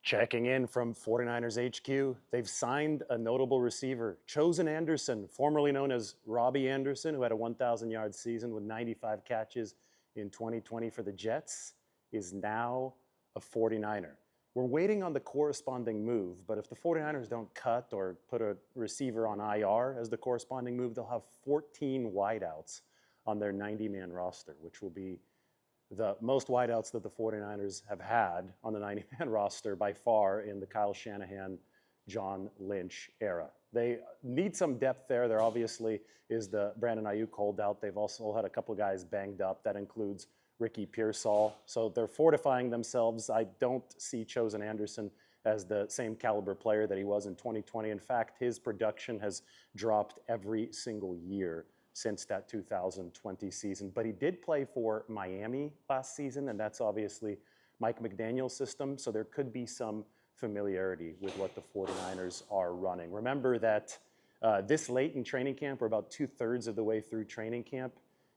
Checking in from 49ers HQ, they've signed a notable receiver, Chosen Anderson, formerly known as Robbie Anderson, who had a 1,000-yard season with 95 catches in 2020 for the Jets, is now a 49er. We're waiting on the corresponding move, but if the 49ers don't cut or put a receiver on IR as the corresponding move, they'll have 14 wideouts on their 90-man roster, which will be the most wideouts that the 49ers have had on the 90-man roster by far in the Kyle Shanahan, John Lynch era. They need some depth there. There obviously is the Brandon Aiyuk holdout. They've also had a couple of guys banged up. That includes Ricky Pearsall. So they're fortifying themselves. I don't see Chosen Anderson as the same caliber player that he was in 2020. In fact, his production has dropped every single year since that 2020 season. But he did play for Miami last season, and that's obviously Mike McDaniel's system, so there could be some familiarity with what the 49ers are running. Remember that this late in training camp, we're about 2/3 of the way through training camp,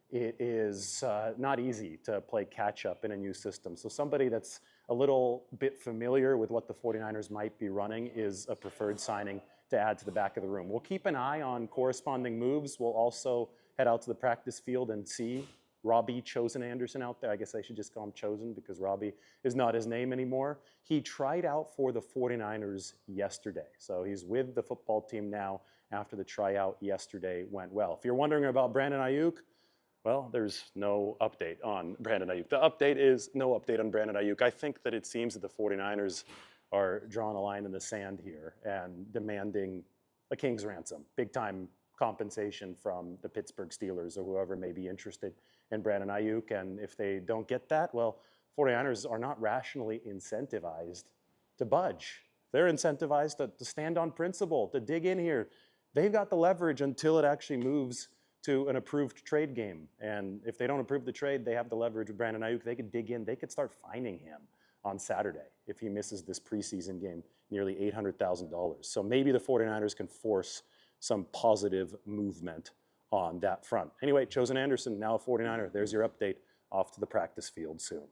it is not easy to play catch-up in a new system. So somebody that's a little bit familiar with what the 49ers might be running is a preferred signing to add to the back of the room. We'll keep an eye on corresponding moves. We'll also head out to the practice field and see Robbie Chosen Anderson out there. I guess I should just call him Chosen because Robbie is not his name anymore. He tried out for the 49ers yesterday. So he's with the football team now after the tryout yesterday went well. If you're wondering about Brandon Aiyuk, well, there's no update on Brandon Aiyuk. The update is no update on Brandon Aiyuk. I think that it seems that the 49ers are drawing a line in the sand here and demanding a king's ransom, big-time compensation from the Pittsburgh Steelers or whoever may be interested in Brandon Aiyuk. And if they don't get that, well, 49ers are not rationally incentivized to budge. They're incentivized to stand on principle, to dig in here. They've got the leverage until it actually moves to an approved trade game. And if they don't approve the trade, they have the leverage with Brandon Aiyuk. They could dig in. They could start fining him on Saturday if he misses this preseason game, nearly $800,000. So maybe the 49ers can force some positive movement on that front. Anyway, Chosen Anderson, now a 49er. There's your update. Off to the practice field soon.